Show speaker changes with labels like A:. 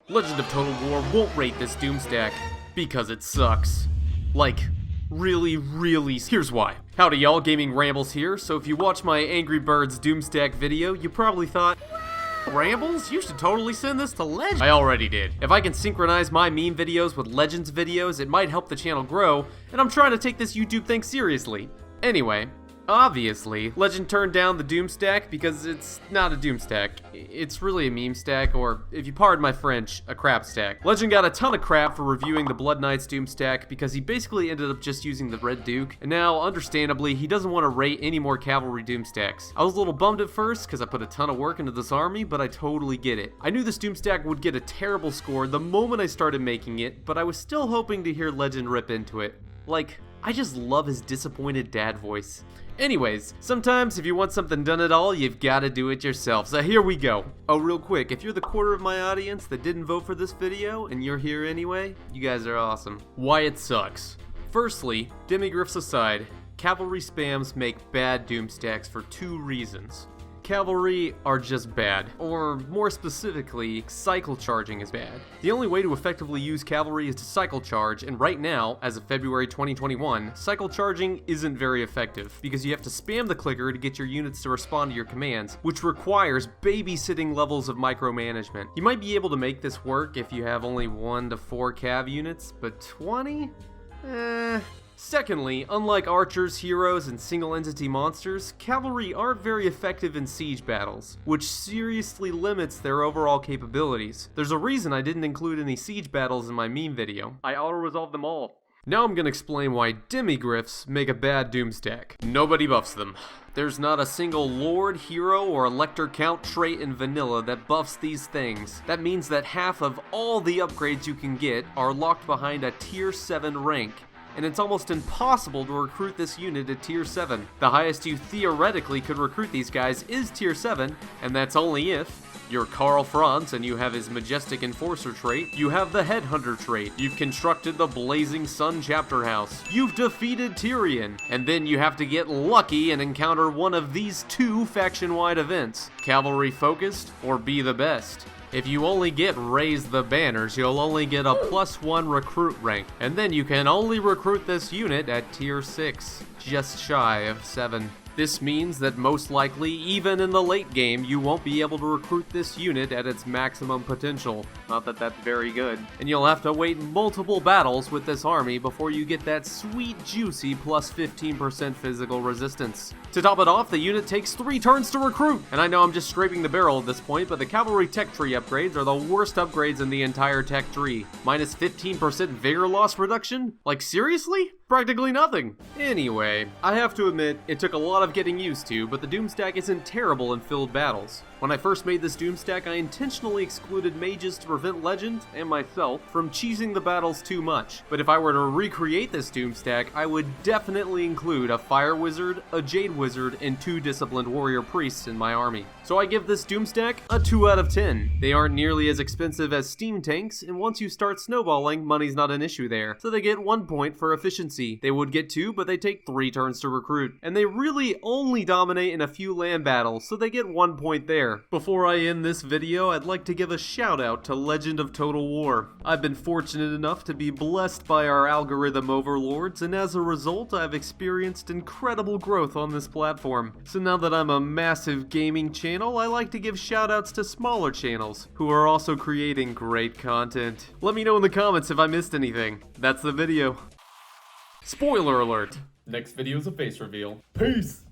A: Legend of Total War won't rate this Doomstack because it sucks. Like, really. Here's why. Howdy y'all, Gaming Rambles here. So if you watch my Angry Birds Doomstack video, you probably thought, Rambles? You should totally send this to Legend. I already did. If I can synchronize my meme videos with Legends videos, it might help the channel grow, and I'm trying to take this YouTube thing seriously. Anyway, obviously, Legend turned down the Doomstack because it's not a Doomstack. It's really a meme stack, or, if you pardon my French, a crap stack. Legend got a ton of crap for reviewing the Blood Knights Doomstack because he basically ended up just using the Red Duke, and now, understandably, he doesn't want to rate any more Cavalry Doomstacks. I was a little bummed at first because I put a ton of work into this army, but I totally get it. I knew this Doomstack would get a terrible score the moment I started making it, but I was still hoping to hear Legend rip into it. Like, I just love his disappointed dad voice. Anyways, sometimes if you want something done at all, you've got to do it yourself, so here we go. Oh, real quick, if you're the quarter of my audience that didn't vote for this video, and you're here anyway, you guys are awesome. Why it sucks. Firstly, demigriffs aside, Cavalry spams make bad Doomstacks for two reasons. Cavalry are just bad, or more specifically, cycle charging is bad. The only way to effectively use Cavalry is to cycle charge, and right now, as of February 2021, cycle charging isn't very effective, because you have to spam the clicker to get your units to respond to your commands, which requires babysitting levels of micromanagement. You might be able to make this work if you have only 1 to 4 cav units, but 20? Secondly, unlike archers, heroes, and single-entity monsters, cavalry aren't very effective in siege battles, which seriously limits their overall capabilities. There's a reason I didn't include any siege battles in my meme video. I auto-resolved them all. Now I'm gonna explain why demigriffs make a bad Doomstack. Nobody buffs them. There's not a single Lord, Hero, or Elector Count trait in vanilla that buffs these things. That means that half of all the upgrades you can get are locked behind a tier 7 rank, and it's almost impossible to recruit this unit at tier 7. The highest you theoretically could recruit these guys is tier 7, and that's only if you're Karl Marx and you have his Majestic Enforcer trait, you have the Headhunter trait, you've constructed the Blazing Sun chapter house, you've defeated Tyrion, and then you have to get lucky and encounter one of these two faction-wide events, Cavalry Focused or Be the Best. If you only get Raise the Banners, you'll only get a +1 recruit rank, and then you can only recruit this unit at tier 6, just shy of 7. This means that most likely, even in the late game, you won't be able to recruit this unit at its maximum potential. Not that that's very good. And you'll have to wait multiple battles with this army before you get that sweet, juicy +15% physical resistance. To top it off, the unit takes 3 turns to recruit! And I know I'm just scraping the barrel at this point, but the Cavalry tech tree upgrades are the worst upgrades in the entire tech tree. Minus 15% vigor loss reduction? Like, seriously? Practically nothing. Anyway, I have to admit, it took a lot of getting used to, but the Doomstack isn't terrible in filled battles. When I first made this Doomstack, I intentionally excluded mages to prevent Legend, and myself, from cheesing the battles too much. But if I were to recreate this Doomstack, I would definitely include a Fire Wizard, a Jade Wizard, and 2 Disciplined Warrior Priests in my army. So I give this Doomstack a 2 out of 10. They aren't nearly as expensive as Steam tanks, and once you start snowballing, money's not an issue there. So they get 1 point for efficiency. They would get 2, but they take 3 turns to recruit. And they really only dominate in a few land battles, so they get 1 point there. Before I end this video, I'd like to give a shout out to Legend of Total War. I've been fortunate enough to be blessed by our algorithm overlords, and as a result, I've experienced incredible growth on this platform. So now that I'm a massive gaming channel, I like to give shout outs to smaller channels, who are also creating great content. Let me know in the comments if I missed anything. That's the video. Spoiler alert!
B: Next video is a face reveal. Peace!